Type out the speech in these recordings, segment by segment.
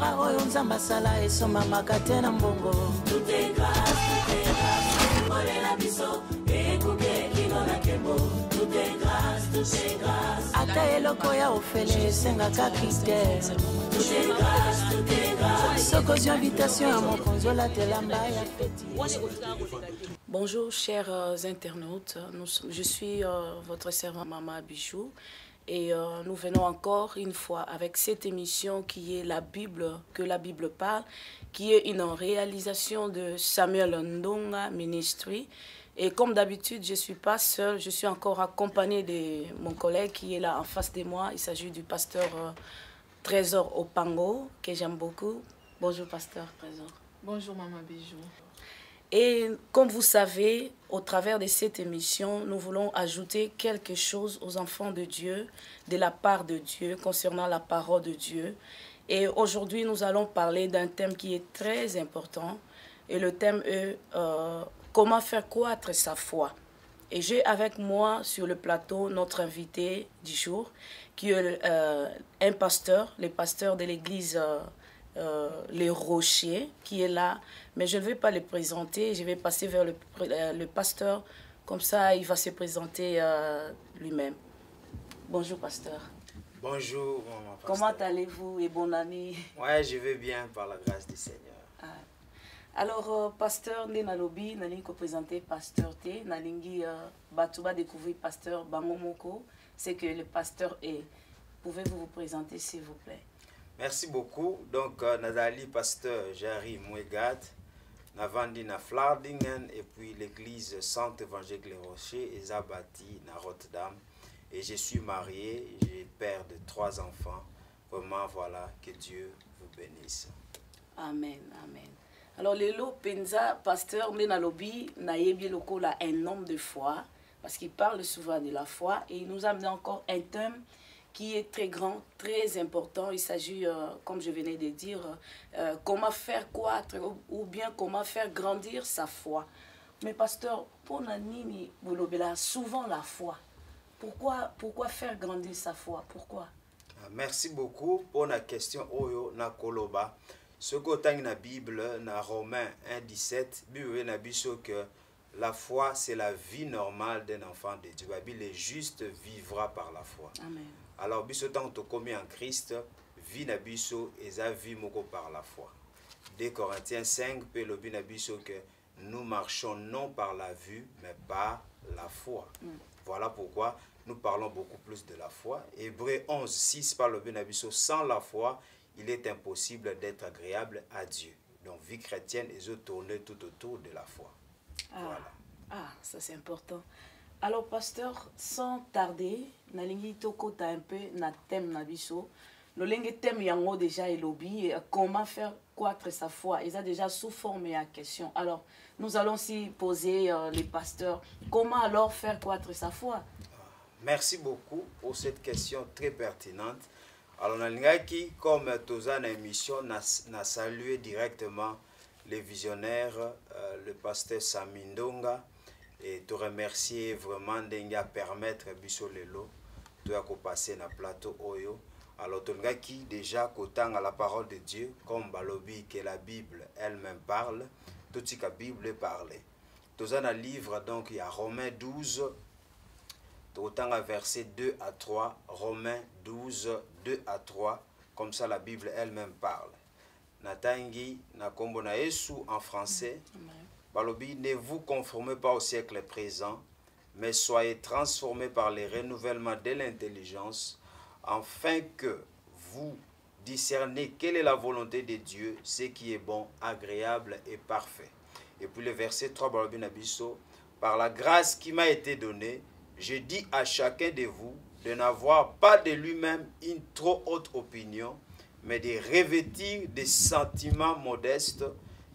Libéra oyo nzamba sala esoma makate na mbongo. Tout est grâce, ole na biso, ekuke kino na kembo. Tout est grâce, tout est grâce. Ata eloko ya ofele sengaka critère. Tout est grâce, tout est grâce. Sokozi invitation à mon konzo la telamba ya feti. Bonjour chers internautes, je suis votre servante Maman Bijou et nous venons encore une fois avec cette émission qui est la Bible, que la Bible parle, qui est une réalisation de Samuel Ndonga Ministry. Et comme d'habitude, je ne suis pas seule, je suis encore accompagnée de mon collègue qui est là en face de moi. Il s'agit du pasteur Trésor Opango, que j'aime beaucoup. Bonjour pasteur Trésor. Bonjour Maman Bijou. Et comme vous savez, au travers de cette émission, nous voulons ajouter quelque chose aux enfants de Dieu, de la part de Dieu, concernant la parole de Dieu. Et aujourd'hui, nous allons parler d'un thème qui est très important. Et le thème est comment faire croître sa foi. Et j'ai avec moi sur le plateau notre invité du jour, qui est un pasteur, le pasteur de l'église Les Rochers, qui est là. Mais je ne vais pas le présenter, je vais passer vers le pasteur, comme ça il va se présenter lui-même. Bonjour pasteur. Bonjour maman pasteur. Comment allez-vous et bonne année? Ouais, je vais bien par la grâce du Seigneur. Ah. Alors pasteur Nenalobi, nalingi ko présenter pasteur T, nalingi Batouba découvrir pasteur Bangomoko, c'est que le pasteur est. Pouvez-vous vous présenter s'il vous plaît? Merci beaucoup. Donc, Nadali, pasteur Jerry Mouegat, Navandi na Flardingen, et puis l'église Sainte Évangile Les Rochers, et Zabati na Rotterdam. Et je suis marié, j'ai père de 3 enfants. Vraiment, voilà, que Dieu vous bénisse. Amen, amen. Alors, Lelo Penza, pasteur Nenalobi, Nayebi Loko, là, un homme de foi, parce qu'il parle souvent de la foi, et il nous a amené encore un thème qui est très grand, très important. Il s'agit, comme je venais de dire, comment faire croître ou bien comment faire grandir sa foi. Mais pasteur, pour Nanini Boulobela, souvent la foi. Pourquoi faire grandir sa foi? Pourquoi? Merci beaucoup pour la question Oyo na Koloba. Ce côté dans la Bible, dans Romains 1,17, Bible na biso que la foi c'est la vie normale d'un enfant de Dieu. Le juste vivra par la foi. Amen. Alors, biso tant que commis en Christ, vie na biso et sa vie moko par la foi. 2 Corinthiens 5, pe lobi na biso que nous marchons non par la vue, mais par la foi. Voilà pourquoi nous parlons beaucoup plus de la foi. Hébreux 11, 6 par lobi na biso, sans la foi, il est impossible d'être agréable à Dieu. Donc, vie chrétienne est tournée tout autour de la foi. Ah, voilà. Ah, ça c'est important. Alors, pasteur, sans tarder, nalingi tokota un peu na thème na biso. Le lingue thème yango déjà est lobby. Comment faire croître sa foi? Ils ont déjà sous forme à question. Alors, nous allons aussi poser les pasteurs. Comment alors faire croître sa foi? Merci beaucoup pour cette question très pertinente. Alors, nalingi comme Toza na émission n'a salué directement les visionnaires, le pasteur Samindonga. Et te remercier vraiment de permettre biso lelo de passer na plateau oyo. Alors tonga qui déjà qu'autant à la parole de Dieu comme balobi que la Bible elle-même parle, tout ce que la Bible parle. Dans un livre donc il y a Romains 12, autant à verset 2 à 3, Romains 12 2 à 3, comme ça la Bible elle-même parle. Natangi na kombo na Yesu en français. Balobi, ne vous conformez pas au siècle présent, mais soyez transformés par les renouvellements de l'intelligence, afin que vous discerniez quelle est la volonté de Dieu, ce qui est bon, agréable et parfait. Et puis le verset 3, Balobi Nabiso, par la grâce qui m'a été donnée, je dis à chacun de vous de n'avoir pas de lui-même une trop haute opinion, mais de revêtir des sentiments modestes,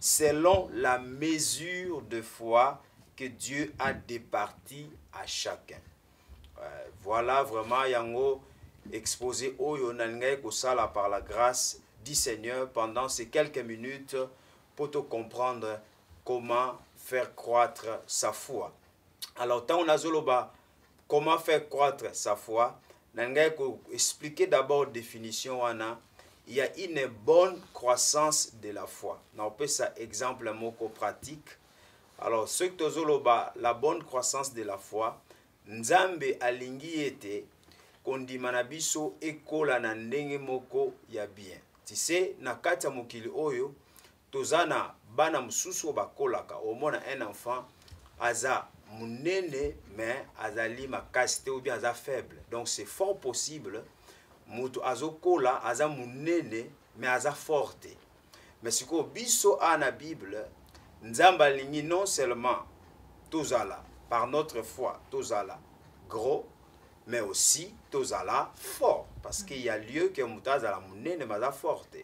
selon la mesure de foi que Dieu a départie à chacun. Voilà vraiment yango exposé oyo nalingay kosala par la grâce du Seigneur pendant ces quelques minutes pour te comprendre comment faire croître sa foi. Alors tant on a zoloba comment faire croître sa foi, nalingay ko expliquer d'abord définition wana il y a une bonne croissance de la foi. On peut ça exemple moko pratique. Alors, ce que tozoloba, la bonne croissance de la foi, Nzambe alingi ete kondimana biso ekola na ndenge moko ya bien. Tu sais, na kati ya mokili oyo, tozana bana mususu bakolaka. Omona un enfant, aza munene, mais azali makasi te ou bien aza faible. Donc, c'est fort possible, mutu azokola, aza munene, mais aza forte. Mais si ko biso a na Bible, Nzamba lingi non seulement tozala, par notre foi, tozala gros, mais aussi tozala fort. Parce qu'il y a lieu que mutazala munene maza forte.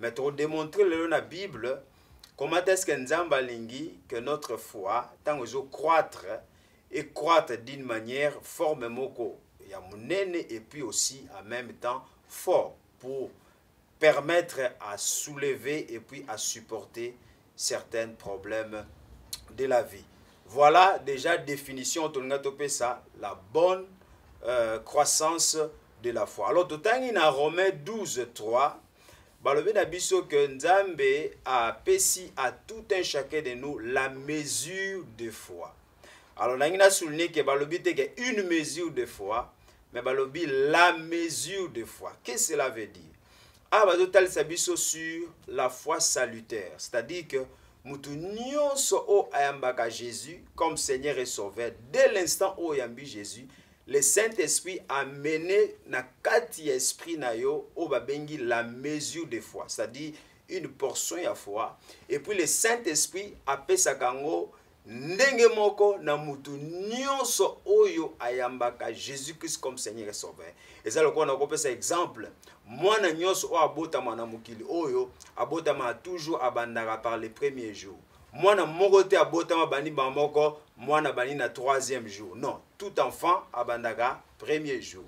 Mais pour démontrer le la Bible, comment est-ce que Nzamba lingi que notre foi, tant que croître et croître d'une manière forme moko, il y a munene et puis aussi en même temps fort pour permettre à soulever et puis à supporter certains problèmes de la vie. Voilà déjà définition de ça, la bonne croissance de la foi. Alors, tout le temps, dans Romains 12, 3, balobi na biso que Nzambe a pesi à tout un chacun de nous la mesure de foi. Alors, on a souligné que balobi était une mesure de foi, mais balobi la mesure de foi. Qu'est-ce que cela veut dire? Ah, bazotal sabiso sur la foi salutaire, c'est-à-dire que mutu nyonso o ayambaka Jésus comme Seigneur et Sauveur, dès l'instant où yambi Jésus, le Saint-Esprit a mené na kati esprit na yo o babengi la mesure de foi, c'est-à-dire une portion ya foi, et puis le Saint-Esprit a pesa kango ndenge moko na mutu nyonso oyo ayambaka Jésus-Christ comme Seigneur et Sauveur. Et ça le quoi on a kopesa exemple. Mwana nyonso o abotama na mukili oyo abotama toujours abandaka par les premiers jours. Mwana moko te abotama bani bamoko mwana bani na troisième jour. Non, tout enfant abandaka premier jour.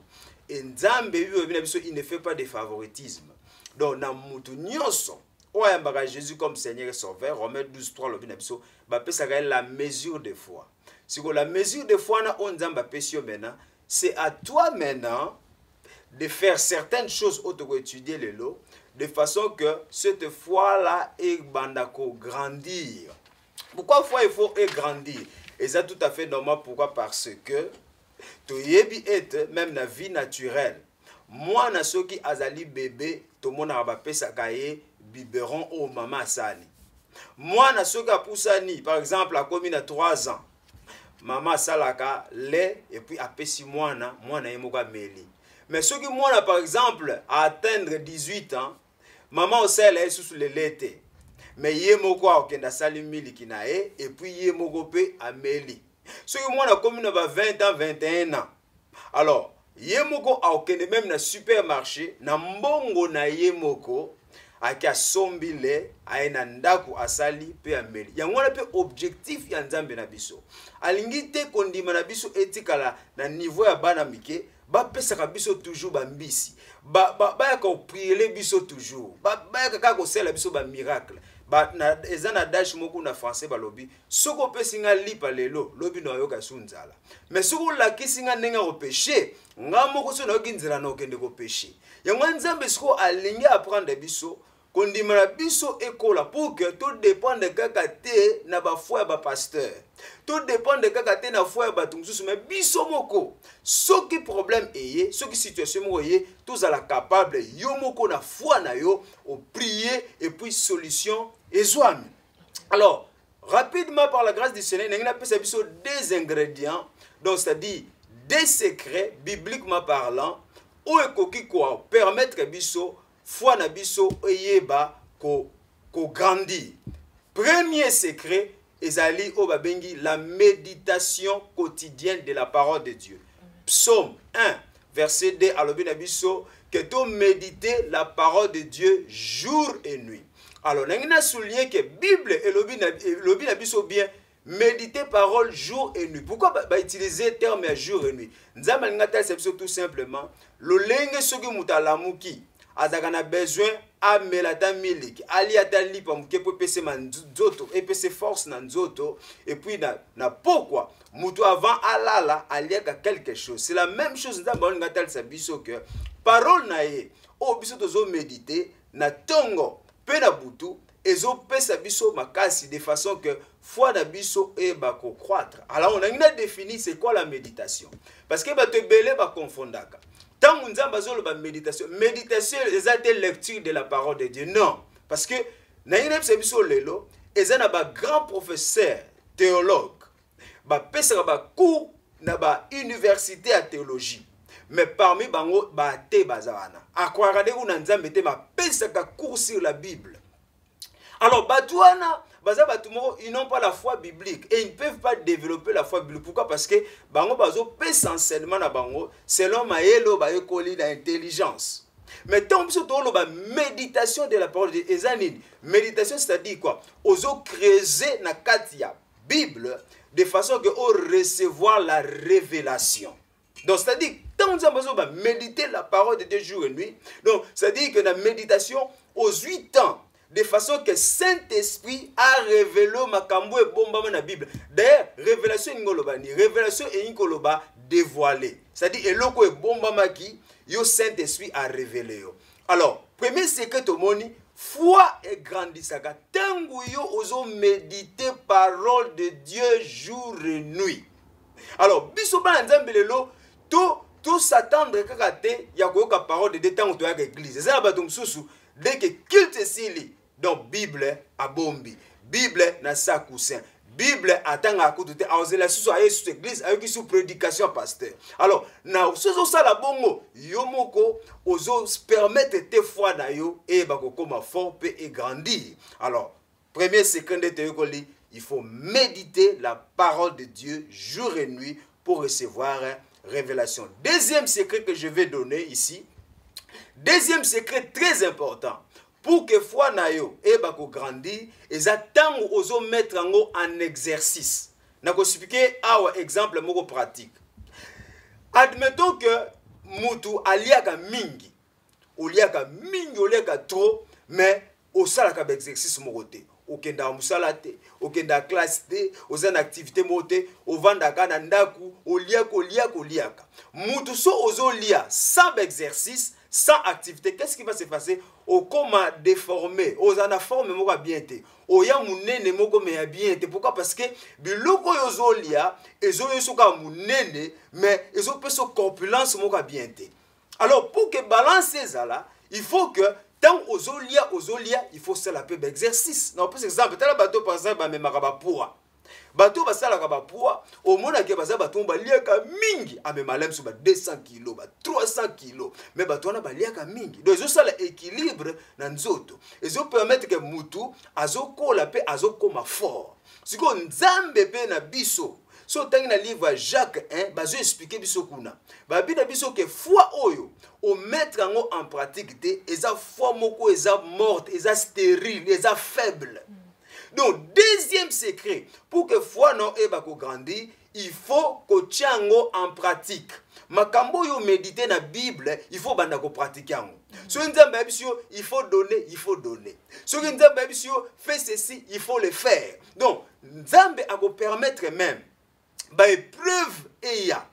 Et Nzambe il ne fait pas de favoritisme. Donc na mutu nyonso o ayambaka Jésus comme Seigneur et Sauveur, Romains 12:3 lobi na biso ba pesa la mesure de foi. Si la mesure de foi na on Nzamba pesio maintenant, c'est à toi maintenant de faire certaines choses auto étudier les lots, de façon que cette foi-là est bandako grandir. Pourquoi foi il faut grandir? Et ça tout à fait normal. Pourquoi? Parce que to yebi est même la vie naturelle. Moi na soki azali bébé, to mona ba pesa kaye biberon au maman asali. Moi na soki apusani, par exemple, a commis à 3 ans. Maman salaka lait et puis apesi mwana yemoka meli. Mais ceux qui moi par exemple à atteindre 18 ans, maman au sel est sous le lait. Mais yemoko a okenda sali miliki na e et puis yemoko pe ameli. Ceux qui moi na commis na 20 ans, 21 ans. Alors, yemoko a okende même na supermarché na mbongo na yemoko aka sombile aina ndaku asali pe ameli. Yango pe objectif ya Nzambe na biso. Alingi te kondima na biso etikala na niveau ya bana mike. Ba pesa biso toujours bambisi ba ya ko prier biso toujours ba ya ka ko sela biso ba miracle ba na ezana dash moko na français ba lobi soko pesinga lipa lelo lobi no yoka sunzala mais soko la kisinga nenga ko péché nga moko so na kinzira na okende ko péché yango Nzambe soko alingi apprendre biso kondima na biso ekola pour que tout dépend de kaka te na ba foi ba pasteur. Tout dépend de kaka te na foi ba tumususu mais biso moko ce qui problème est ce qui situation moko est tous à la capable yo moko na foi na yo au prier et puis solution ezwami. Alors rapidement par la grâce du Seigneur n'engina pesa biso des ingrédients donc c'est-à-dire des secrets bibliquement parlant ou ekoki quoi permettre biso foi na biso eyeba ko grandir. Premier secret ezali o babengi la méditation quotidienne de la parole de Dieu. Psaume 1 verset 2 alobi na biso que to méditer la parole de Dieu jour et nuit. Alors nangina souligner que Bible elobi na biso bien méditer parole jour et nuit. Pourquoi utiliser le terme jour et nuit? Nzamba ngata c'est tout simplement lo lenge soki mutalamuki azakana besoin a melata miliki ali atali pa mkepo pese manzoto et pese force na nzoto et puis na pourquoi mutu avant alala aliaka quelque chose. C'est la même chose nzamba ngata sabiso que parole na ye o biso tozo méditer na tongo pe na butu ezo pesa biso makasi de façon que foi na biso e ba ko croître. Alors on a défini c'est quoi la méditation parce que ba te belé ba confondaka. Tant on nzamba zo ba méditation, méditation c'est la lecture de la parole de Dieu. Non, parce que na ina biso lelo ezana ba grand professeur théologue ba pesa ba cours na ba université à théologie. Mais parmi bango ba te bazana akwara de una nzambe te ba pesa ka cours sur la Bible. Alors batouana baza batumoko ils n'ont pas la foi biblique et ils ne peuvent pas développer la foi biblique. Pourquoi? Parce que bango bazo pesa enseignement na bango selon maelo ba ekoli na intelligence. Mais tant que tout la méditation de la parole de Ezanine, méditation c'est-à-dire quoi? Ozo creuser na katia Bible de façon que on recevoir la révélation. Donc c'est-à-dire tant que nous avons méditer la parole de Dieu jour et nuit. Donc c'est-à-dire que la méditation aux 8 ans de façon que Saint-Esprit a révélé makambo et bomba na Bible. D'ailleurs révélation ingolobani, révélation et ingoloba dévoilé. C'est-à-dire eloko et bomba maki yo Saint-Esprit a révélé yo. Alors premier secret au moni foi et grandissaka. Tangu yo ozo méditer parole de Dieu jour et nuit. Alors biso ba nzambe lelo tout s'attendre kaka te ya koyoka parole de Dieu tangu to ya église. Ça ba donc susu dès que culte sili donc Bible a bombi. Bible na sa coussin. Bible atanga akutu te aozela susu aye sous église ayoki sous prédication pasteur. Alors na sozo sala bongo yo moko ozo permettre te foi na yo et ba kokoma fort pe et grandir. Alors premier secret de théologie, il faut méditer la parole de Dieu jour et nuit pour recevoir révélation. Deuxième secret que je vais donner ici, deuxième secret très important, pour que foi na yo et bako grandi, et attendre ozo mettre en exercice. Nako expliquer un exemple moko pratique. Admettons que mutu aliaka mingi, oliaka trop, mais au salaka ba exercice moko te. Okenda musala te, okenda classe te, ozana activité mote, ovanda kana ndaku, oliaka. Mutu so ozo lia sans exercice, sans activité, qu'est-ce qui va se passer? Okoma déformé, ozana forme moko bien te. Oya munene moko me bien te. Pourquoi? Parce que biloko yozo lia, ezo yosoka munene, mais ezo peso corpulence moko bien te. Alors pour que balance ça, il faut que tant ozolia, il faut se la peu d'exercice. Non, par exemple, tel bateau par exemple, ba memaka poa. Bateau ba sala ka ba poa, au mona ke baza bateau ba liaka mingi, a memalem sur ba 200 kg, ba 300 kg. Mais bateau na ba liaka mingi. Donc ils ont ça l'équilibre na nzoto. Ils ont permettre que mutu azoko la pe azoko ma fort. Siko nzambe pe na biso. So tangi na livre Jacques 1, bazo expliquer biso kuna. Ba bi na biso ke foi oyo o mettre en pratique te eza foi moko eza morte, eza stérile, eza faible. Donc deuxième secret pour que foi non e ba ko grandi, il faut ko tiango en pratique. Makambo yo méditer na Bible, il faut banda ko pratiquer yango. So nzambe biso il faut donner. So nzambe biso fait ceci, il faut le faire. Donc nzambe a ko permettre même ba épreuve et ya.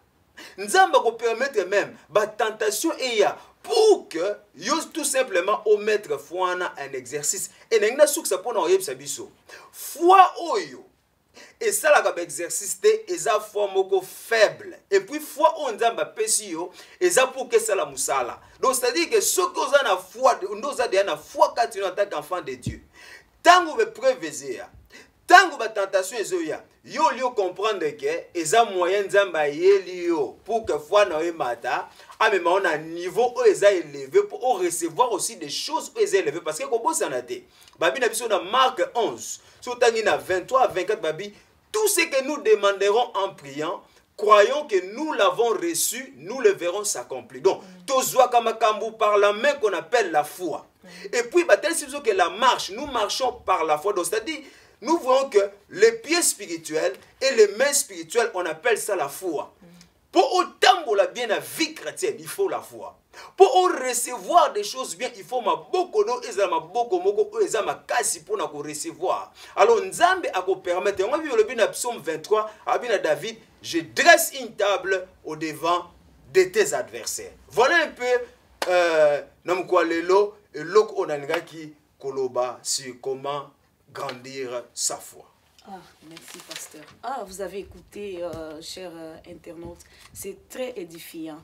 Nzamba ko permettre même ba tentation et ya pour que yo tout simplement au mettre foi na un exercice et n'engna souk ça pona oyebisa biso. Foi oyo et ça la ba exercice te eza foi moko faible et puis foi on nzamba pesi yo eza pour que ça la musala. Donc c'est à dire que ce que vous na foi nous a na foi quand tu en tant qu'enfant de Dieu. Tango be prévezer tango ba tentation ezoya yo lio comprendre que eza moyen nzamba yeli yo pour que foi na emata a même on a niveau où eza élevé pour recevoir aussi des choses élevées parce que comme ça na té babi na biso na Marc 11 sur tangi na 23 à 24 babi tout ce que nous demanderons en priant croyons que nous l'avons reçu nous le verrons s'accomplir. Donc tozwa kamakambu par la main qu'on appelle la foi et puis ba tel que la marche nous marchons par la foi. Donc c'est-à-dire nous voyons que les pieds spirituels et les mains spirituelles, on appelle ça la foi. Pour autant pour la bien la vie chrétienne, il faut la foi. Pour recevoir des choses bien, il faut ma boko no ezama boko moko ezama kasi pour na recevoir. Alors Nzambe a ko permettre, on va vivre le bien psaume 23, abina David, je dresse une table au devant de tes adversaires. Voilà un peu Namkwalelo et lok onangaki koloba sur comment grandir sa foi. Ah, merci pasteur. Ah, vous avez écouté, chers internautes, c'est très édifiant.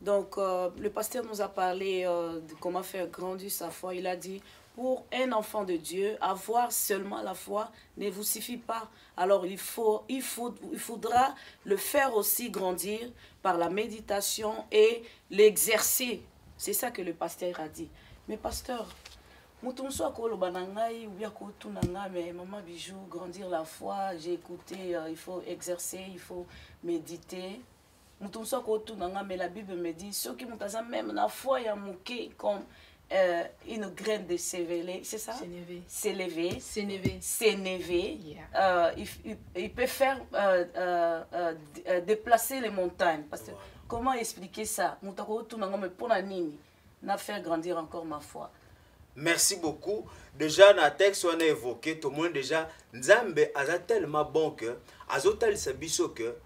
Donc, le pasteur nous a parlé de comment faire grandir sa foi. Il a dit, pour un enfant de Dieu, avoir seulement la foi ne vous suffit pas. Alors, il faudra le faire aussi grandir par la méditation et l'exercer. C'est ça que le pasteur a dit. Mais pasteur, mais maman Bijou, grandir la foi, j'ai écouté, il faut exercer, il faut méditer. Mais la Bible me dit, ceux qui ont même la foi, il y a mouqué comme une graine de s'élever, c'est ça? S'élever. Yeah. Il peut faire déplacer les montagnes. Parce que, comment expliquer ça? N'a faire grandir encore ma foi. Merci beaucoup. Déjà, dans le texte, on a évoqué, tout le monde déjà, Nzambe a tellement bon que, azotal sabiso que,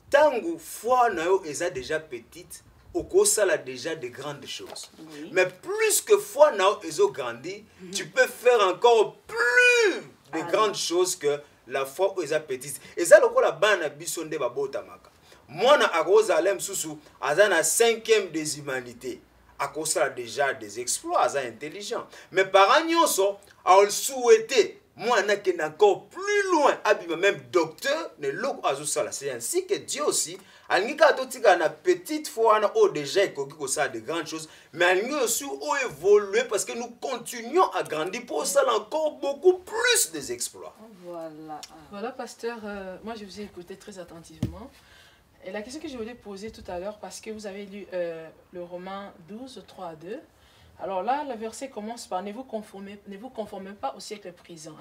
tangu foi nayo est déjà petite, au ça a déjà de grandes choses. Oui. Mais plus que foi nayo est grandi, tu peux faire encore plus de grandes choses que la foi est petite. Et ça, le la bana bisonde babotamaka. Moi, na Arozalem Soussou, azana 5e des humanités. À cause ça déjà des exploits, intelligents. Mais par agnonso, a souhaité, moi, on encore plus loin, même docteur, ne l'eau à ça. C'est ainsi que Dieu aussi, a une petite foi, on a déjà ça de grandes choses, mais on a aussi évolué parce que nous continuons à grandir pour ça encore beaucoup plus des exploits. Voilà. Voilà, pasteur, moi je vous ai écouté très attentivement. Et la question que je voulais poser tout à l'heure, parce que vous avez lu le Romains 12, 3 à 2. Alors là, le verset commence par « Ne vous conformez pas au siècle présent ».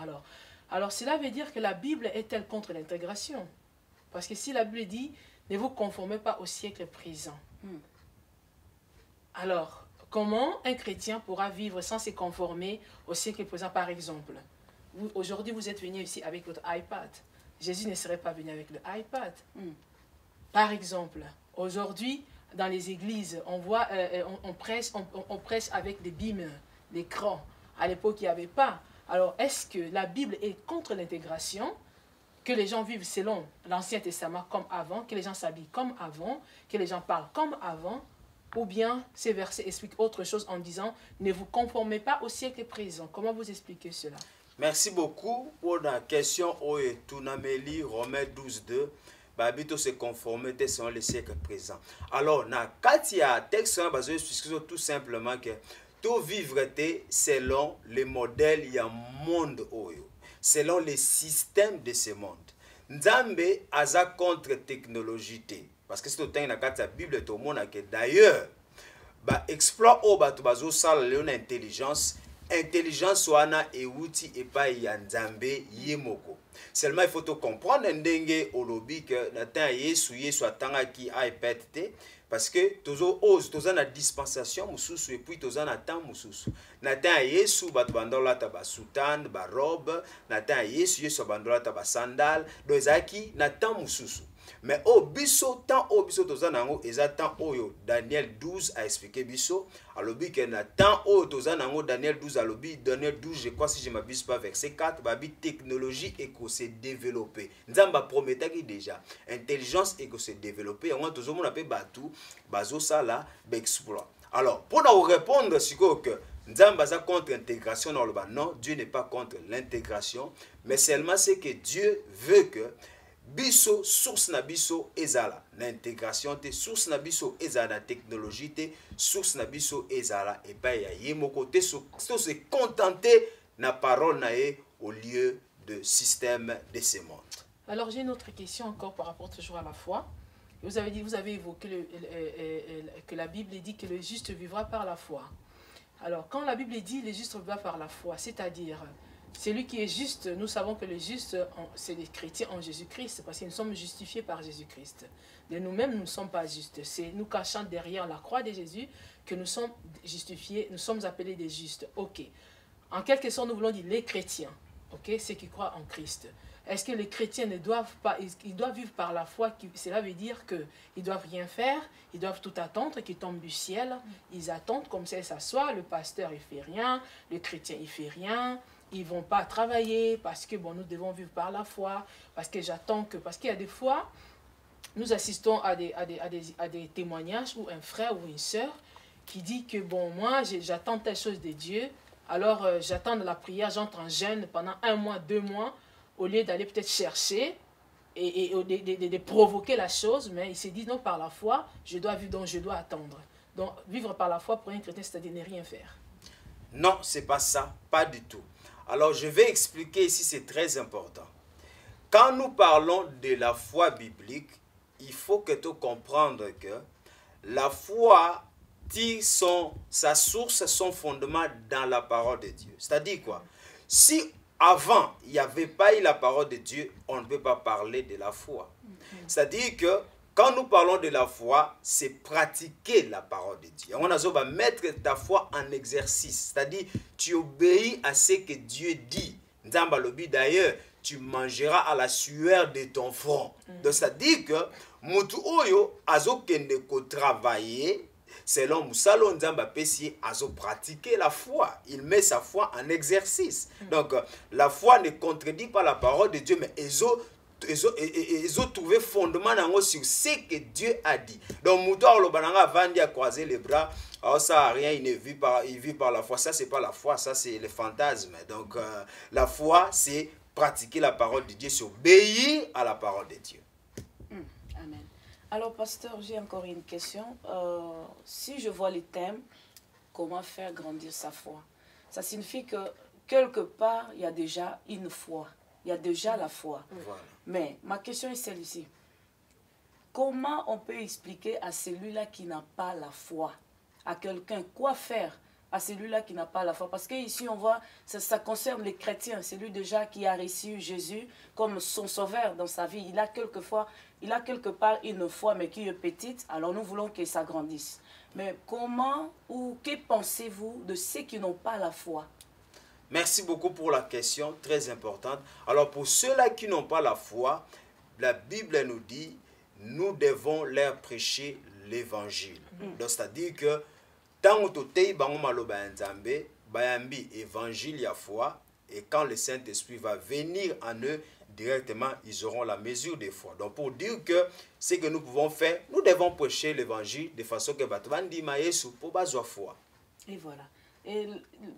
Alors cela veut dire que la Bible est-elle contre l'intégration? Parce que si la Bible dit « Ne vous conformez pas au siècle présent », alors comment un chrétien pourra vivre sans se conformer au siècle présent, par exemple? Aujourd'hui, vous êtes venu ici avec votre iPad. Jésus ne serait pas venu avec le iPad. Par exemple, aujourd'hui, dans les églises, on voit, on prêche avec des beamers, des écrans. À l'époque, il n'y avait pas. Alors, est-ce que la Bible est contre l'intégration, que les gens vivent selon l'Ancien Testament comme avant, que les gens s'habillent comme avant, que les gens parlent comme avant, ou bien ces versets expliquent autre chose en disant « Ne vous conformez pas au siècle présent ». Comment vous expliquez cela? Merci beaucoup pour la question Oye Tunameli, Romains 12, 2. Babito se conformer selon le siècle présent. Alors, na katia texte basé sur tout simplement que tout vivre selon les modèles il y a monde oyo, selon les systèmes de ce monde. Nzambe aza contre technologie parce que c'est au temps na katia Bible tout monde que d'ailleurs ba exploit au bato bazo sala leon intelligence wana e outil et pas ya Nzambe yemoko. Seulement il faut te comprendre ndenge olobi que na temps Yesu atanga ki iPad te parce que toza na dispensation mususu et puis toza na temps mususu. Na temps Yesu bat bandola ta ba soutane ba robe, na temps Yesu bandola ta ba sandal, dozaki na temps mususu. Mais au biso temps au biso tozanango eza temps oyo Daniel 12 a expliqué biso alobi que na temps oyo tozanango Daniel 12 alobi Daniel 12 je crois si je m'abuse pas verset 4 babi technologie eko se développer nzamba prometaki déjà intelligence eko se développer yango tozomona pe batu bazo sala ba exploit. Alors pour nous répondre siko que nzamba za contre l'intégration dans le bas non, Dieu n'est pas contre l'intégration mais seulement c'est que Dieu veut que biso source na biso ezala na intégration te source na biso ezala na technologie te source na biso ezala et pas ya yemoko te so se contenter na parole na ye au lieu de système de ce monde. Alors j'ai une autre question encore par rapport toujours à la foi. Vous avez évoqué que la Bible dit que le juste vivra par la foi. Alors quand la Bible dit le juste vivra par la foi, c'est-à-dire celui qui est juste, nous savons que le juste, c'est les chrétiens en Jésus-Christ, parce que nous sommes justifiés par Jésus-Christ. De nous-mêmes, nous ne sommes pas justes. C'est nous cachant derrière la croix de Jésus que nous sommes justifiés, nous sommes appelés des justes. Ok. En quelque sorte, nous voulons dire les chrétiens, ok, ceux qui croient en Christ. Est-ce que les chrétiens ne doivent pas, ils doivent vivre par la foi, cela veut dire qu'ils ne doivent rien faire, ils doivent tout attendre qu'ils tombent du ciel, ils attendent comme ça, ils s'assoient, le pasteur il fait rien, le chrétien il fait rien, ils ne vont pas travailler parce que bon, nous devons vivre par la foi, parce que j'attends que, parce qu'il y a des fois, nous assistons à des témoignages où un frère ou une sœur qui dit que bon, moi j'attends telle chose de Dieu, alors j'attends de la prière, j'entre en jeûne pendant 1 mois, 2 mois, au lieu d'aller peut-être chercher et de provoquer la chose, mais il s'est dit non, par la foi, je dois vivre, donc je dois attendre. Donc vivre par la foi pour un chrétien, c'est-à-dire ne rien faire. Non, c'est pas ça, pas du tout. Alors je vais expliquer ici, c'est très important. Quand nous parlons de la foi biblique, il faut que tu comprennes que la foi tire sa source, son fondement dans la parole de Dieu. C'est-à-dire quoi? Si avant, il n'y avait pas eu la parole de Dieu, on ne peut pas parler de la foi. C'est-à-dire que quand nous parlons de la foi, c'est pratiquer la parole de Dieu. On a mettre ta foi en exercice. C'est-à-dire, tu obéis à ce que Dieu dit. D'ailleurs, tu mangeras à la sueur de ton front. Donc, c'est-à-dire que mutu oyo azokende ko travailler selon Moussalo Nzamba Pessi, azo pratiquer la foi. Il met sa foi en exercice. Donc, la foi ne contredit pas la parole de Dieu, mais ils ont trouvé fondement sur ce que Dieu a dit. Donc, Moutoir Lobananga Vandi a croisé les bras. Alors, ça, rien, il vit par la foi. Ça, c'est pas la foi, ça, c'est le fantasme. Donc, la foi, c'est pratiquer la parole de Dieu, c'est obéir à la parole de Dieu. Amen. Alors, pasteur, j'ai encore une question. Si je vois les thèmes, comment faire grandir sa foi? Ça signifie que quelque part, il y a déjà une foi. Il y a déjà la foi. Voilà. Mais ma question est celle-ci. Comment on peut expliquer à celui-là qui n'a pas la foi, à quelqu'un, quoi faire à celui-là qui n'a pas la foi? Parce qu'ici, on voit, ça concerne les chrétiens. C'est lui déjà qui a reçu Jésus comme son sauveur dans sa vie. Il a quelque part une foi, mais qui est petite. Alors nous voulons que ça grandisse. Mais comment ou que pensez-vous de ceux qui n'ont pas la foi? Merci beaucoup pour la question, très importante. Alors pour ceux-là qui n'ont pas la foi, la Bible nous dit, nous devons leur prêcher l'évangile. Donc c'est-à-dire que tant que tu es bayambi évangile ya foi, et quand le Saint-Esprit va venir en eux, directement, ils auront la mesure de foi. Donc pour dire que ce que nous pouvons faire, nous devons prêcher l'évangile de façon que Batouandi Maïsou pour baser foi. Et voilà. Et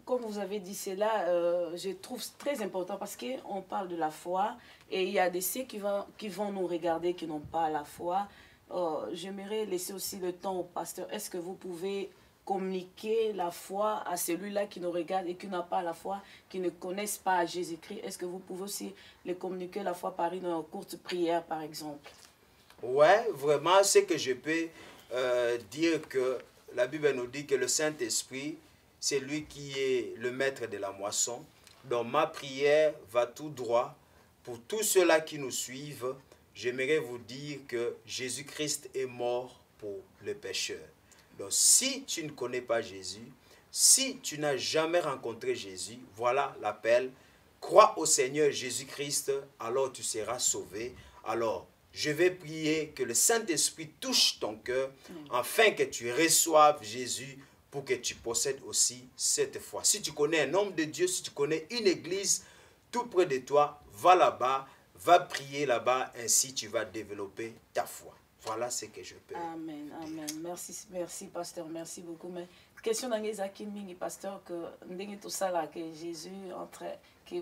comme vous avez dit cela, je trouve très important parce qu'on parle de la foi et il y a des ceux qui vont nous regarder qui n'ont pas la foi. J'aimerais laisser aussi le temps au pasteur. Est-ce que vous pouvez communiquer la foi à celui-là qui nous regarde et qui n'a pas la foi, qui ne connaissent pas Jésus-Christ? Est-ce que vous pouvez aussi les communiquer la foi par une courte prière, par exemple? Ouais, vraiment, ce que je peux dire que la Bible nous dit que le Saint-Esprit, c'est lui qui est le maître de la moisson. Donc ma prière va tout droit pour tous ceux-là qui nous suivent. J'aimerais vous dire que Jésus-Christ est mort pour les pécheurs. Donc si tu ne connais pas Jésus, si tu n'as jamais rencontré Jésus, voilà l'appel. Crois au Seigneur Jésus-Christ, alors tu seras sauvé. Alors, je vais prier que le Saint-Esprit touche ton cœur afin que tu reçoives Jésus pour que tu possèdes aussi cette foi. Si tu connais un homme de Dieu, si tu connais une église tout près de toi, va là-bas, va prier là-bas, ainsi tu vas développer ta foi. Voilà ce que je peux Amen, dire. amen. Merci, pasteur, merci beaucoup. Mais question d'Angezaki Mingi, pasteur, que tout ça là, que Jésus entre, que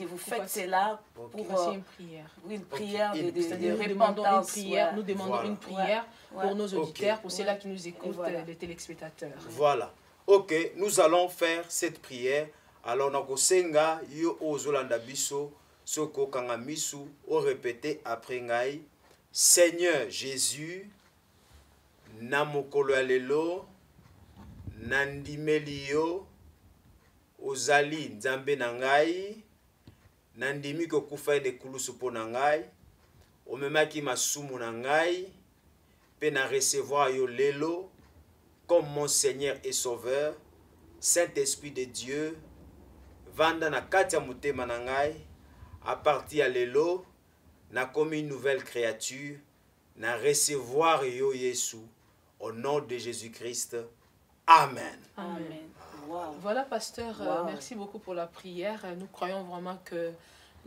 vous faites cela pour une prière. Une prière de nous demandons une prière, ouais. nous demandons Voilà. une prière pour nos auditeurs, pour ceux-là qui nous écoutent, voilà. les téléspectateurs. Voilà. Ok, nous allons faire cette prière. Alors, nakosenga yo ozolanda biso soko kanga misu o répéter après ngai. Seigneur Jésus, na mokolo ya lelo nandimeli yo ozali nzambe na ngai, nandimi kokufa de kulusu po na ngai, omemaki masumu na ngai, pe na recevoir yo lelo comme mon Seigneur et Sauveur. Saint-Esprit de Dieu, vanda na kati ya motema na ngai, à partir de l'élo, na comme une nouvelle créature, na recevoir yo Yesu au nom de Jésus-Christ. Amen. Amen. Wow. Voilà, pasteur, Wow. merci beaucoup pour la prière. Nous croyons vraiment que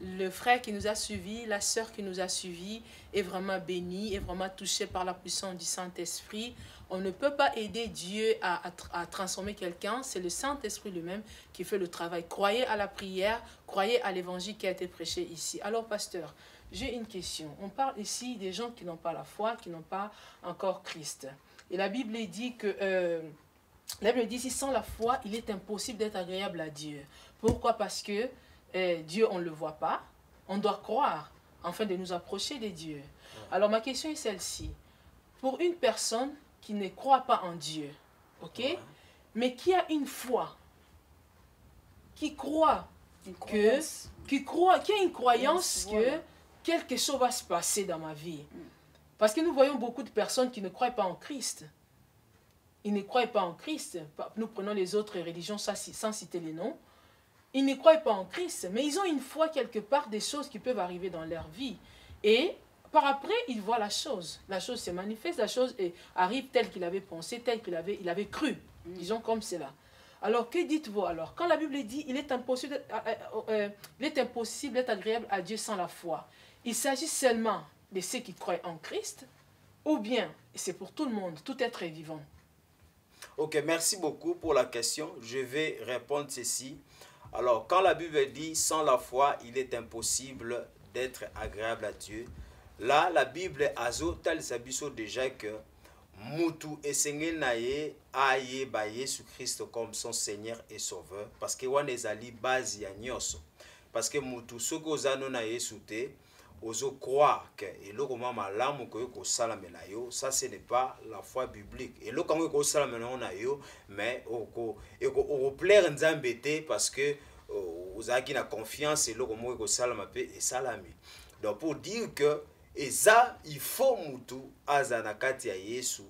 le frère qui nous a suivis, la sœur qui nous a suivis est vraiment béni, est vraiment touché par la puissance du Saint-Esprit. On ne peut pas aider Dieu à transformer quelqu'un, c'est le Saint-Esprit lui-même qui fait le travail. Croyez à la prière, croyez à l'évangile qui a été prêché ici. Alors, pasteur, j'ai une question. On parle ici des gens qui n'ont pas la foi, qui n'ont pas encore Christ. Et la Bible dit que... la Bible dit, si sans la foi, il est impossible d'être agréable à Dieu. Pourquoi? Parce que Dieu, on ne le voit pas. On doit croire afin de nous approcher de Dieu. Alors, ma question est celle-ci. Pour une personne qui ne croit pas en Dieu, ok, mais qui a une foi, qui croit, qui a une croyance que quelque chose va se passer dans ma vie. Parce que nous voyons beaucoup de personnes qui ne croient pas en Christ. Ils ne croient pas en Christ. Nous prenons les autres religions sans citer les noms. Ils ne croient pas en Christ, mais ils ont une foi quelque part des choses qui peuvent arriver dans leur vie. Et par après, ils voient la chose. La chose se manifeste, la chose arrive telle qu'il avait pensé, telle qu'il avait cru. Disons comme cela. Alors, que dites-vous alors? Quand la Bible dit il est impossible d'être agréable à Dieu sans la foi, il s'agit seulement de ceux qui croient en Christ, ou bien c'est pour tout le monde, tout être vivant? Ok, merci beaucoup pour la question. Je vais répondre ceci. Alors, quand la Bible dit « sans la foi, il est impossible d'être agréable à Dieu », là, la Bible a dit déjà que Mutu esengeli na ye ayeba Yesu Christ comme son Seigneur et Sauveur, parce que wana ezali base ya nyonso. Parce que Mutu soki ozano na Yesu te, ozo croire que eloko malamu ko ko salamela yo, ça ce n'est pas la foi biblique. Eloko ngo ko salamela na yo, mais oko plaire Nzambe te parce que ozaki na confiance eloko ngo ko salama pe et salami. Donc pour dire que eza il faut mutu azana kati ya Yesu,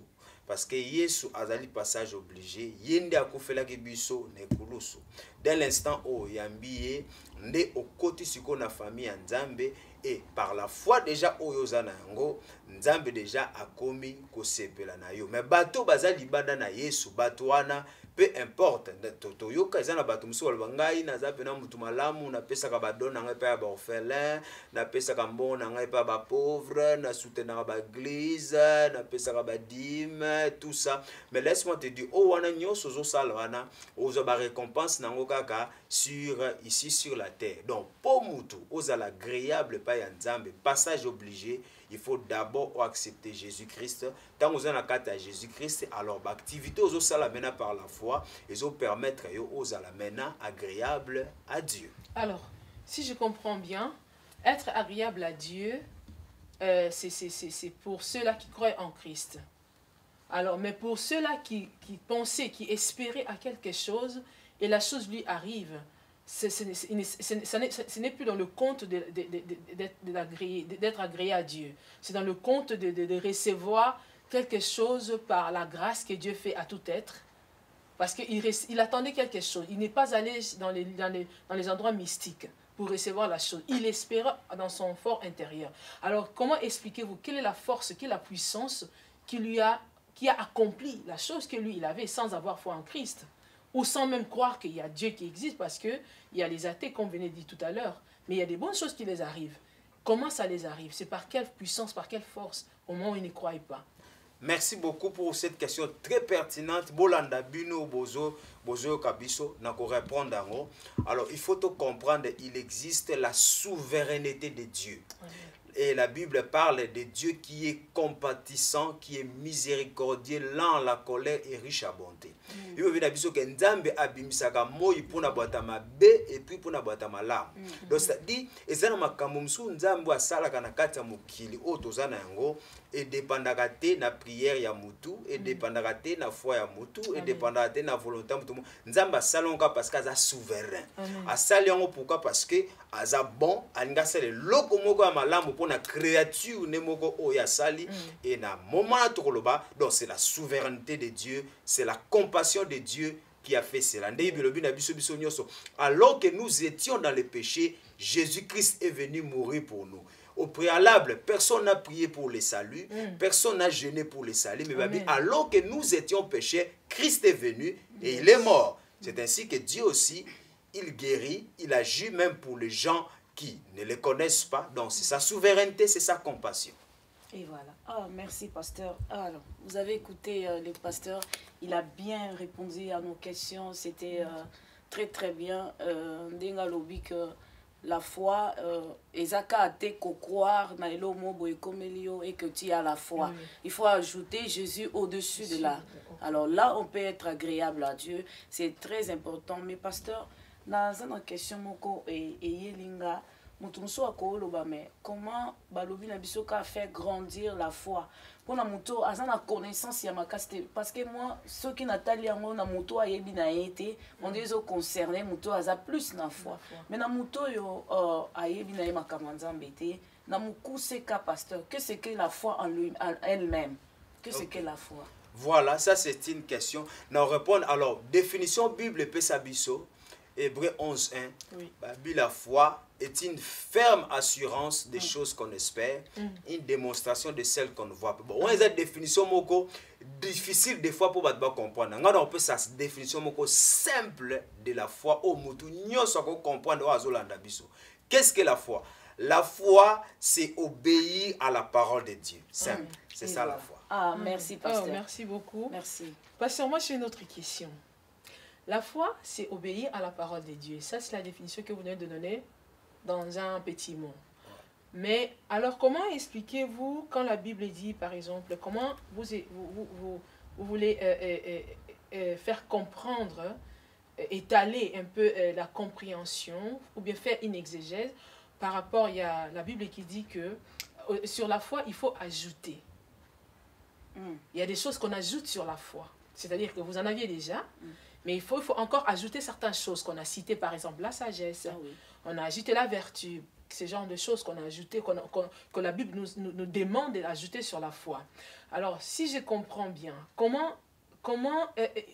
parce que Yesu azali passage obligé, yende akufela ke biso ne kulusu. Dès l'instant où yambiye nde okoti siko na famille ya Nzambe, et par la foi déjà oyozana yango Nzambe déjà akomi kosepela na yo. Mais bato bazali bada na Yesu, bato wana peu importe toyoka ezana bato musu balbangai na zape na mutu malamu na pesa ka badona ngai pa ba orphelin, na pesa ka mbona ngai pa ba pauvre, na soutenir ba église, na pesa ka ba dîme, tout ça. Mais laisse-moi te dire, oh wana nyonso zo sala wana ozo ba récompense nango kaka ici sur la terre. Donc pour mutu ozala agréable pa ya Nzambe, passage obligé, il faut d'abord accepter Jésus-Christ. Tant que vous avez carte à Jésus-Christ, alors l'activité aux sala mena par la foi et aux permettre aux ala mena agréable à Dieu. Alors, si je comprends bien, être agréable à Dieu, c'est pour ceux-là qui croient en Christ. Alors, mais pour ceux-là qui pensaient, qui espéraient à quelque chose et la chose lui arrive, ce n'est plus dans le compte d'être agréé à Dieu. C'est dans le compte de recevoir quelque chose par la grâce que Dieu fait à tout être. Parce qu'il attendait quelque chose. Il n'est pas allé dans les endroits mystiques pour recevoir la chose. Il espérait dans son fort intérieur. Alors, comment expliquez-vous quelle est la force, quelle est la puissance qui a accompli la chose que lui, il avait sans avoir foi en Christ? Ou sans même croire qu'il y a Dieu qui existe, parce qu'il y a les athées, comme venait de dire tout à l'heure, mais il y a des bonnes choses qui les arrivent. Comment ça les arrive? C'est par quelle puissance, par quelle force, au moment où ils ne croient pas? Merci beaucoup pour cette question très pertinente. Bolanda Bino Bozo Kabiso, nako répondre. Alors, il faut tout comprendre, il existe la souveraineté de Dieu. Et la Bible parle de Dieu qui est compatissant, qui est miséricordieux, lent à la colère et riche à bonté. Il veut dire que Nzambe abimisaka moi pour na boîte mabe et puis pour na boîte malamu. Donc ça dit, ezana makambo msu Nzambe asalaka na kati ya mokili o tozana yango et dépendaka te na prière ya mutu et dépendaka te na foi ya mutu et dépendaka te na volonté mutu. Nzambe asalonka parce que aza souverain. Asali yango pourquoi? Parce que aza bon, alinga sele loko moko ya malamu pour na créature ne moko oya sali et na moment tokoloba. Donc c'est la souveraineté de Dieu, c'est la compassion de Dieu qui a fait cela. Alors que nous étions dans le péché, Jésus-Christ est venu mourir pour nous. Au préalable, personne n'a prié pour le salut, personne n'a jeûné pour le salut, mais alors que nous étions pécheurs, Christ est venu et il est mort. C'est ainsi que Dieu aussi, il guérit, il agit même pour les gens qui ne le connaissent pas. Donc c'est sa souveraineté, c'est sa compassion. Et voilà. Ah, merci, pasteur. Alors, vous avez écouté le pasteur. Il a bien répondu à nos questions. C'était très, très bien. Ndenga lobi que la foi, ezaka ate croire na elo mobo ekomelio et que tu as la foi. Il faut ajouter Jésus au-dessus de là. Alors là, on peut être agréable à Dieu. C'est très important. Mais pasteur, dans une question moko et yelinga, mutumso akoloba mais comment balobi na biso ka faire grandir la foi pour na muto azana connaissance ya makasti parce que moi ceux qui natali yango na muto ayebi na été on dit zo concerné muto aza plus na foi mais na muto yo ayebi na makamanda mbete na mukuse ka pasteur que c'est que la foi en lui en elle-même que c'est que la foi. Voilà, ça c'est une question. Nous répondre alors définition Bible peut sabiso Hébreux 11:1. Oui. La foi est une ferme assurance des choses qu'on espère, une démonstration de celles qu'on ne voit pas. Bon, on a une définition moko difficile des fois pour comprendre. On peut ça définition moko simple de la foi au mutu nyoso ko comprendre o azolanda biso. Qu'est-ce que la foi? La foi, c'est obéir à la parole de Dieu. Simple. C'est ça la foi. Ah, merci pasteur. Oh, merci beaucoup. Merci. Pasteur, moi j'ai une autre question. La foi, c'est obéir à la parole de Dieu. Ça, c'est la définition que vous venez de donner dans un petit mot. Mais alors, comment expliquez-vous quand la Bible dit, par exemple, comment vous voulez faire comprendre, étaler un peu la compréhension, ou bien faire une exégèse par rapport, il y a la Bible qui dit que sur la foi, il faut ajouter. Il y a des choses qu'on ajoute sur la foi. C'est-à-dire que vous en aviez déjà, mais il faut encore ajouter certaines choses qu'on a citées, par exemple la sagesse, on a ajouté la vertu, ce genre de choses qu'on a ajoutées, que la Bible nous demande d'ajouter sur la foi. Alors, si je comprends bien, comment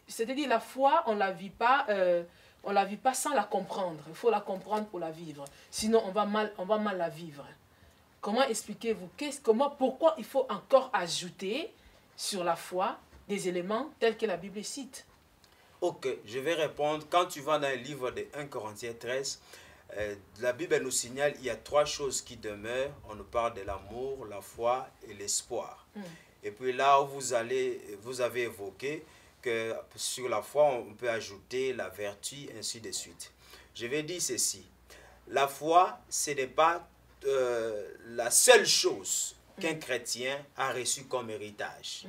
c'est-à-dire la foi, on ne la vit pas sans la comprendre. Il faut la comprendre pour la vivre. Sinon, on va mal la vivre. Comment expliquez-vous pourquoi il faut encore ajouter sur la foi des éléments tels que la Bible cite? Ok, je vais répondre. Quand tu vas dans le livre de 1 Corinthiens 13, la Bible nous signale qu'il y a 3 choses qui demeurent. On nous parle de l'amour, la foi et l'espoir. Et puis là, vous avez évoqué que sur la foi, on peut ajouter la vertu, ainsi de suite. Je vais dire ceci. La foi, ce n'est pas la seule chose qu'un chrétien a reçue comme héritage.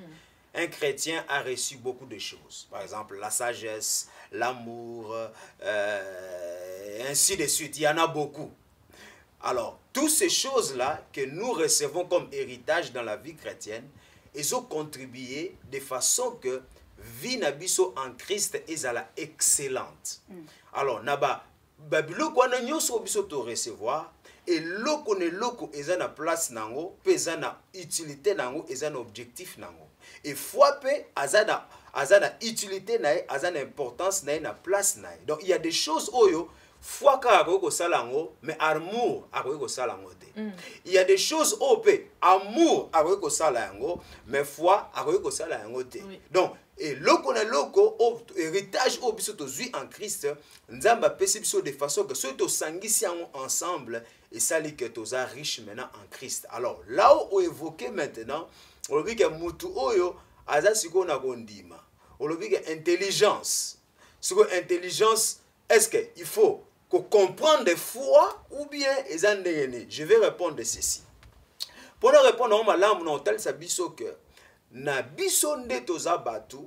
Un chrétien a reçu beaucoup de choses. Par exemple, la sagesse, l'amour, ainsi de suite. Il y en a beaucoup. Alors, toutes ces choses-là que nous recevons comme héritage dans la vie chrétienne, ils ont contribué de façon que vie nabiso en Christ est excellente. Alors, naba babiloko wana nyonso biso to recevoir et loko ne loko ezana place nango, pezana utilité nango, ezana objectif nango. Et foi pe azana utilité nae, azana importance nae na place nae. Donc il y a des choses oyo foi ka ko salango mais amour ko salango te. Il y a des choses op amour ko salango mais foi ko salango te. Donc et loko na loko héritage au biso to zui en Christ nzamba pesi biso de façon que ceux to sangisi ensemble et ça li que to za riche maintenant en Christ. Alors là où évoqué maintenant on dit que mutu oyo aza siko na kondima. On dit que intelligence. Siko intelligence est-ce que il faut qu'on comprenne des foi ou bien ezandene? Je vais répondre de ceci. Pour nous répondre on malam non tel sa biso que na biso nde toza batu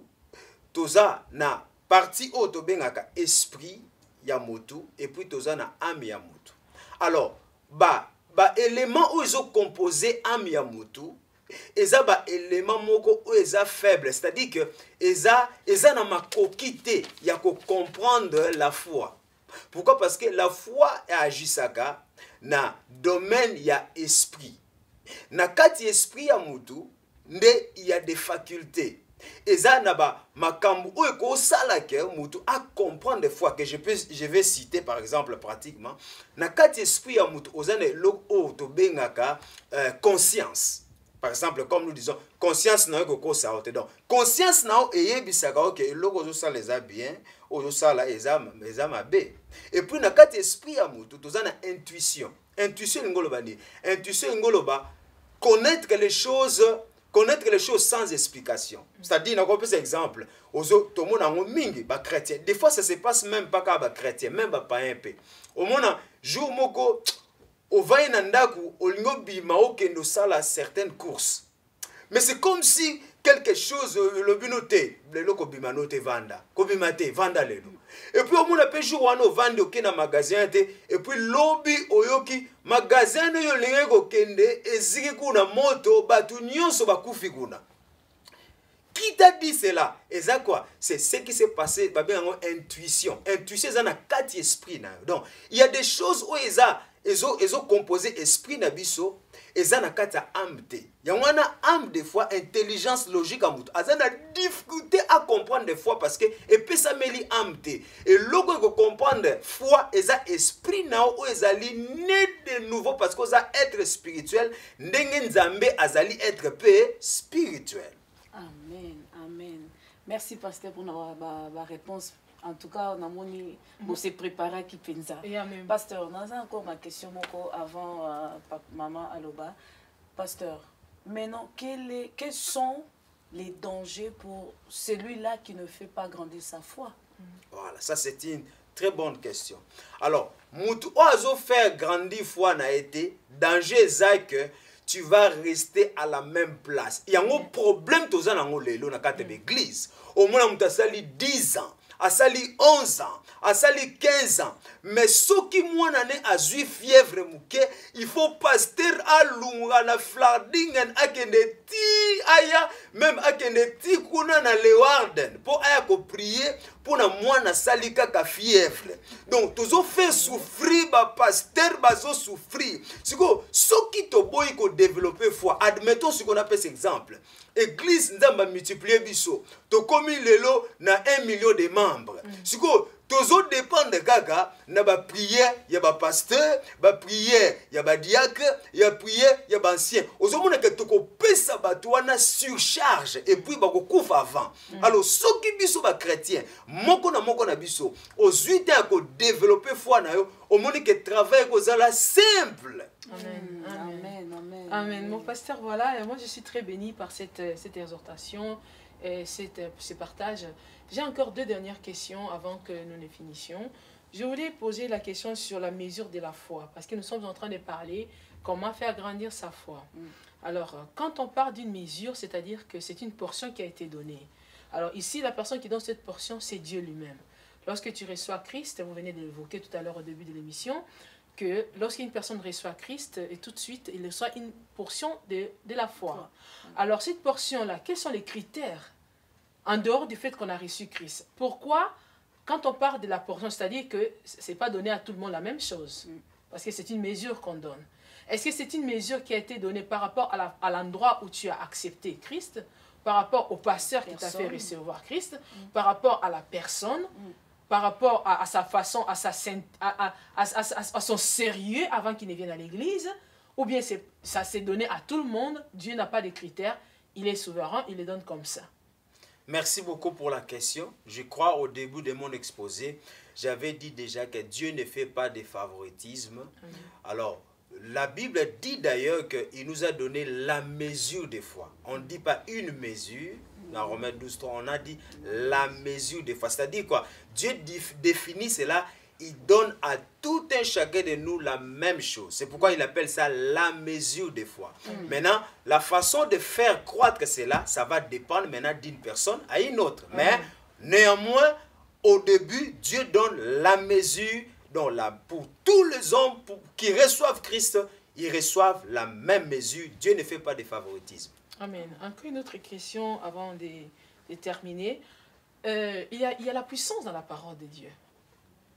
toza na partie o to bengaka esprit ya motu et puis toza na âme ya motu. Alors ba élément où ils ont composé âme ya motu eza ba élément moko où eza faible, c'est-à-dire que eza na makokite ya ko comprendre la foi. Pourquoi? Parce que la foi agisaka na domaine ya esprit. Na kati esprit ya motu il y a des facultés. eza na ba makambu oyo ko sala ke mutu a comprendre des fois que je vais citer par exemple pratiquement na kati esprit ya mutu ozane lo o to bengaka conscience. Par exemple, comme nous disons, conscience na ko sa ote. Donc, conscience na o eyebisaka OK, loko zo sala eza bien, ozo sala eza mabe. Et puis na kati esprit ya mutu tozana intuition. Intuition ngolo bani. Intuition ngolo ba connaître les choses sans explication. C'est-à-dire, on peut par exemple, tout le monde a mingi, ba chrétien. Des fois, ça se passe même pas comme ba chrétien, même ba païen. Au moment jour moko, au vain nandaku, au lingo bima okendo sala certaines courses. Mais c'est comme si quelque chose le binoté, le loko bima note vanda, kobimate vanda lelo. Et puis au moins après jour wano vande ok na magasin te, et puis lobby oyoki magasin yo lingeko kende eziki kuna moto batu nyonso bakufi kuna. Qui t'a dit cela? Et ça quoi? C'est ce qui s'est passé, babé en intuition. Intuition c'est na kati esprit na. Donc il y a des choses où ezo composé esprit na biso. Eza na kati ya âme te. Yangwana âme des fois intelligence logique à mutu. Aza na difficulté à comprendre des fois parce que et ça meli âme te. Et logo ko comprendre foi eza esprit na o ezali né de nouveau parce que ça être spirituel ndenge nzambe azali être peu spirituel. Amen, amen. Merci pasteur pour ma réponse. En tout cas, on a moni pour se préparer qui pensa. Pasteur, on a encore ma question avant maman Aloba. Pasteur, maintenant quels sont les dangers pour celui-là qui ne fait pas grandir sa foi? Voilà, ça c'est une très bonne question. Alors, mutu oazo faire grandir foi na été danger ça que tu vas rester à la même place. Il y a un problème tous en lelo na kate l'église. Au moins mutu sali 10 ans. A sali 11 ans, a sali 15 ans. Mais ce qui moi n'en est à fièvre mouke, il faut pasteur à lunga na flardingen a ti aya même a ti kuna na lewarden pour aya ko prier pour na moi na sali kaka fièvre. Donc toujours fait souffrir ba pasteur bazo souffrir. Siko ce qui to boy ko développer foi. Admettons ce qu'on appelle cet exemple. Église nzamba multiplier biso. To komi lelo na 1 million de membres. Siko tozo dépend de gaga na ba prière ya ba pasteur, ba prière ya ba diacre, ya prière ya ba ancien. Ozomona ke toko pesa bato wana surcharge et puis ba ko kufa avant. Alors soki biso ba chrétien, moko na biso, ozuite a ko développer foi na yo, o moni ke travail ko zala simple. Amen. Amen. Amen. Amen. Mon pasteur, voilà, et moi je suis très béni par cette exhortation et ce partage. J'ai encore 2 dernières questions avant que nous ne finissions. Je voulais poser la question sur la mesure de la foi, parce que nous sommes en train de parler comment faire grandir sa foi. Alors, quand on parle d'une mesure, c'est-à-dire que c'est une portion qui a été donnée. Alors ici, la personne qui donne cette portion, c'est Dieu lui-même. Lorsque tu reçois Christ, vous venez de l'évoquer tout à l'heure au début de l'émission, que lorsqu'une personne reçoit Christ, et tout de suite, il reçoit une portion de la foi. Alors cette portion-là, quels sont les critères en dehors du fait qu'on a reçu Christ? Pourquoi, quand on parle de la portion, c'est-à-dire que ce n'est pas donné à tout le monde la même chose, parce que c'est une mesure qu'on donne. Est-ce que c'est une mesure qui a été donnée par rapport à l'endroit où tu as accepté Christ, par rapport au pasteur qui t'a fait recevoir Christ, par rapport à la personne, par rapport à sa façon, à son sérieux avant qu'il ne vienne à l'église, ou bien ça s'est donné à tout le monde, Dieu n'a pas de critères, il est souverain, il les donne comme ça. Merci beaucoup pour la question. Je crois au début de mon exposé, j'avais dit déjà que Dieu ne fait pas de favoritisme. Alors, la Bible dit d'ailleurs qu'il nous a donné la mesure des foi. On ne dit pas une mesure. Dans Romains 12, on a dit la mesure des foi. C'est-à-dire quoi? Dieu définit cela. Il donne à tout un chacun de nous la même chose. C'est pourquoi il appelle ça la mesure des foi. Maintenant, la façon de faire croître cela, ça va dépendre maintenant d'une personne à une autre. Mais néanmoins, au début, Dieu donne la mesure. Donc là, pour tous les hommes qui reçoivent Christ, ils reçoivent la même mesure. Dieu ne fait pas de favoritisme. Amen. Encore une autre question avant de terminer. Il y a la puissance dans la parole de Dieu.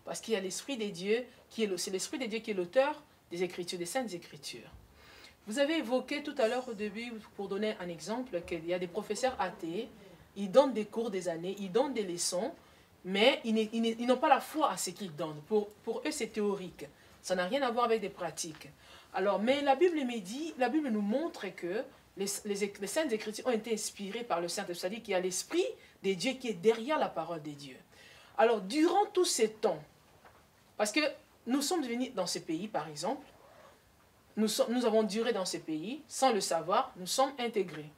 Parce qu'il y a l'Esprit de Dieu, c'est l'Esprit de Dieu qui est l'auteur des Écritures, des Saintes Écritures. Vous avez évoqué tout à l'heure au début, pour donner un exemple, qu'il y a des professeurs athées ils donnent des cours des années, ils donnent des leçons, mais ils n'ont pas la foi à ce qu'ils donnent. Pour eux, c'est théorique. Ça n'a rien à voir avec des pratiques. Alors, mais la Bible nous montre que les Saintes Écritures ont été inspirées par le Saint-Esprit, c'est-à-dire qu'il y a l'Esprit de Dieu qui est derrière la parole de Dieu. Alors, durant tous ces temps, parce que nous sommes venus dans ce pays, par exemple, nous avons duré dans ce pays, sans le savoir, nous sommes intégrés.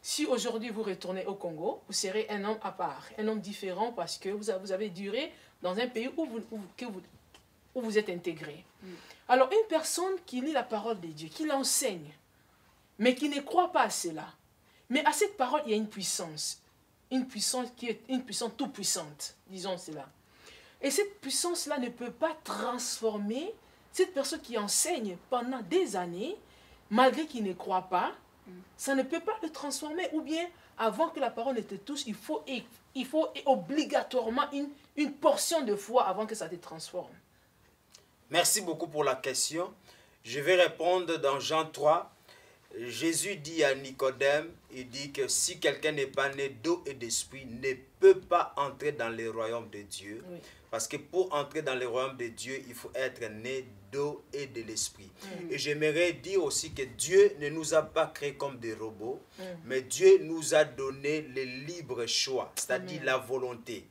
Si aujourd'hui vous retournez au Congo, vous serez un homme à part, un homme différent parce que vous avez duré dans un pays où vous êtes intégré. Alors une personne qui lit la parole de Dieu, qui l'enseigne, mais qui ne croit pas à cela, mais à cette parole il y a une puissance qui est une puissance toute puissante, disons cela. Et cette puissance-là ne peut pas transformer cette personne qui enseigne pendant des années, malgré qu'il ne croit pas. Ça ne peut pas le transformer, ou bien avant que la parole ne te touche, il faut obligatoirement une portion de foi avant que ça te transforme. Merci beaucoup pour la question. Je vais répondre dans Jean 3. Jésus dit à Nicodème, il dit que si quelqu'un n'est pas né d'eau et d'esprit, ne peut pas entrer dans le royaume de Dieu. Oui. Parce que pour entrer dans le royaume de Dieu, il faut être né d'eau et de l'esprit. Et j'aimerais dire aussi que Dieu ne nous a pas créés comme des robots, mais Dieu nous a donné le libre choix, c'est-à-dire la volonté.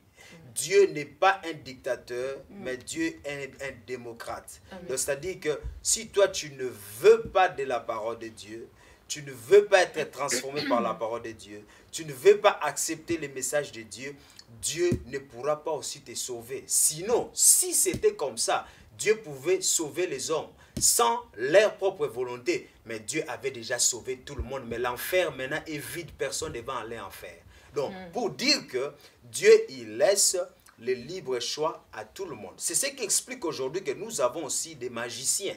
Dieu n'est pas un dictateur, mais Dieu est un démocrate. C'est-à-dire que si toi tu ne veux pas de la parole de Dieu, tu ne veux pas être transformé par la parole de Dieu, tu ne veux pas accepter le message de Dieu, Dieu ne pourra pas aussi te sauver. Sinon, si c'était comme ça, Dieu pouvait sauver les hommes sans leur propre volonté. Mais Dieu avait déjà sauvé tout le monde. Mais l'enfer maintenant est vide, personne ne va aller en enfer. Donc, pour dire que Dieu, il laisse le libre choix à tout le monde. C'est ce qui explique aujourd'hui que nous avons aussi des magiciens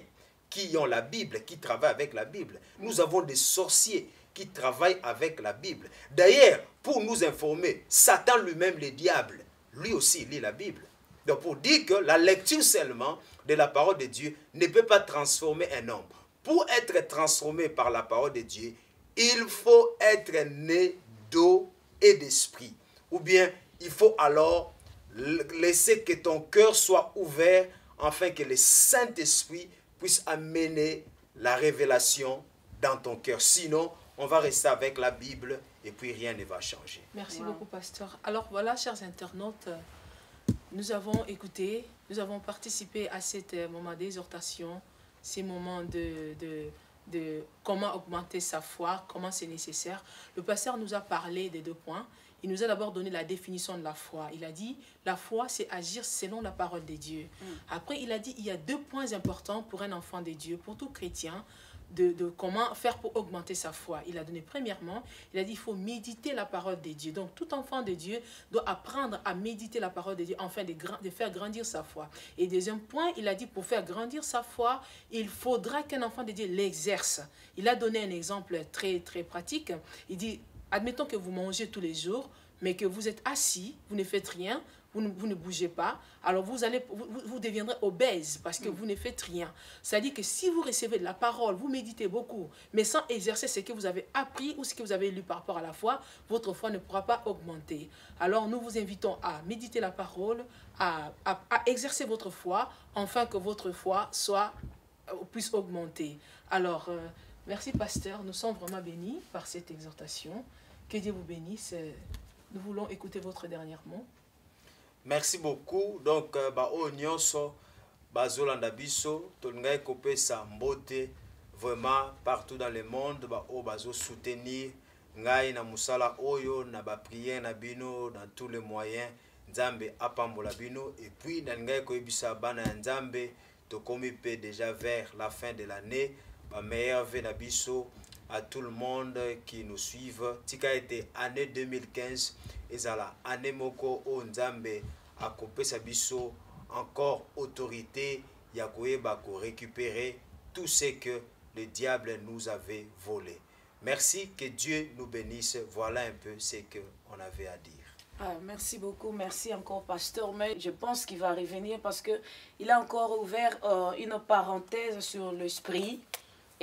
qui ont la Bible, qui travaillent avec la Bible. Nous avons des sorciers qui travaillent avec la Bible. D'ailleurs, pour nous informer, Satan lui-même, le diable, lui aussi lit la Bible. Donc pour dire que la lecture seulement de la parole de Dieu ne peut pas transformer un homme. Pour être transformé par la parole de Dieu, il faut être né d'eau et d'esprit. Ou bien, il faut alors laisser que ton cœur soit ouvert afin que le Saint-Esprit puisse amener la révélation dans ton cœur. Sinon, on va rester avec la Bible et puis rien ne va changer. Merci beaucoup, pasteur. Alors voilà, chers internautes, nous avons écouté, nous avons participé à ce moment d'exhortation, ces moments de comment augmenter sa foi, comment c'est nécessaire. Le pasteur nous a parlé des 2 points. Il nous a d'abord donné la définition de la foi. Il a dit, la foi, c'est agir selon la parole de Dieu. Après, il a dit, il y a 2 points importants pour un enfant de Dieu, pour tout chrétien, de comment faire pour augmenter sa foi. Il a donné premièrement, il a dit il faut méditer la parole de Dieu. Donc tout enfant de Dieu doit apprendre à méditer la parole de Dieu afin de faire grandir sa foi. Et deuxième point, il a dit pour faire grandir sa foi, il faudra qu'un enfant de Dieu l'exerce. Il a donné un exemple très pratique. Il dit, admettons que vous mangez tous les jours, mais que vous êtes assis, vous ne faites rien, vous ne bougez pas, alors vous deviendrez obèse parce que vous ne faites rien. C'est-à-dire que si vous recevez de la parole, vous méditez beaucoup, mais sans exercer ce que vous avez appris ou ce que vous avez lu par rapport à la foi, votre foi ne pourra pas augmenter. Alors nous vous invitons à méditer la parole, à exercer votre foi, afin que votre foi puisse augmenter. Alors, merci pasteur, nous sommes vraiment bénis par cette exhortation. Que Dieu vous bénisse. Nous voulons écouter votre dernier mot. Merci beaucoup. Donc, nyonso bazolanda biso tolingai kopesa mbote vraiment partout dans le monde bazo soutenir ngai na musala oyo na ba prière na bino dans tous les moyens Nzambe apambola bino et puis nalingai koyebisa bana ya Nzambe tokomi pe déjà vers la fin de l'année ba meilleur vœu na biso à tout le monde qui nous suivent. Tika été année 2015 ezala année moko o Nzambe akopesa biso encore autorité ya koyeba ko récupérer tout ce que le diable nous avait volé. Merci, que Dieu nous bénisse. Voilà un peu ce qu'on avait à dire. Ah, merci beaucoup, merci encore pasteur, mais je pense qu'il va revenir parce qu'il a encore ouvert une parenthèse sur l'esprit.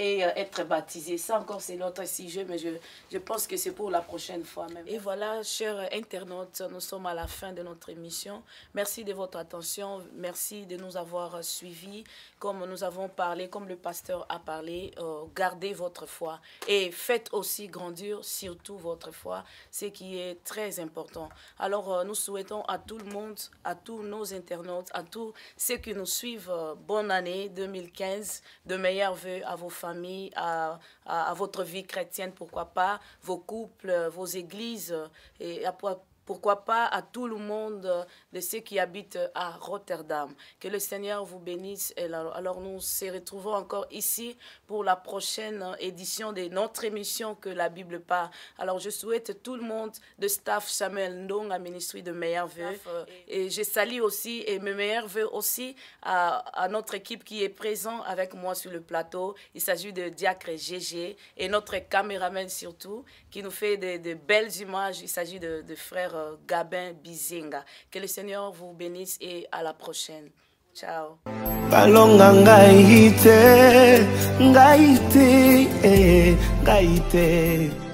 et être baptisé. Ça encore, c'est notre sujet, mais je pense que c'est pour la prochaine fois même. Et voilà, chers internautes, nous sommes à la fin de notre émission. Merci de votre attention, merci de nous avoir suivis. Comme nous avons parlé, comme le pasteur a parlé, gardez votre foi et faites aussi grandir surtout votre foi, ce qui est très important. Alors, nous souhaitons à tout le monde, à tous nos internautes, à tous ceux qui nous suivent, bonne année 2015, de meilleurs vœux à vos familles, à votre vie chrétienne, pourquoi pas, vos couples, vos églises, et pourquoi pas à tout le monde de ceux qui habitent à Rotterdam. Que le Seigneur vous bénisse. Et alors nous se retrouvons encore ici pour la prochaine édition de notre émission que la Bible parle. Alors je souhaite tout le monde de staff Samuel Ndong à Ministry de meilleurs vœux. Et je salue aussi et mes meilleurs vœux aussi à notre équipe qui est présente avec moi sur le plateau. Il s'agit de Diacre Gégé et notre caméraman surtout qui nous fait de belles images. Il s'agit de frère Gabin Bizinga. Que le Seigneur vous bénisse et à la prochaine. Ciao. Balonga ngaite, ngaite, ngaite.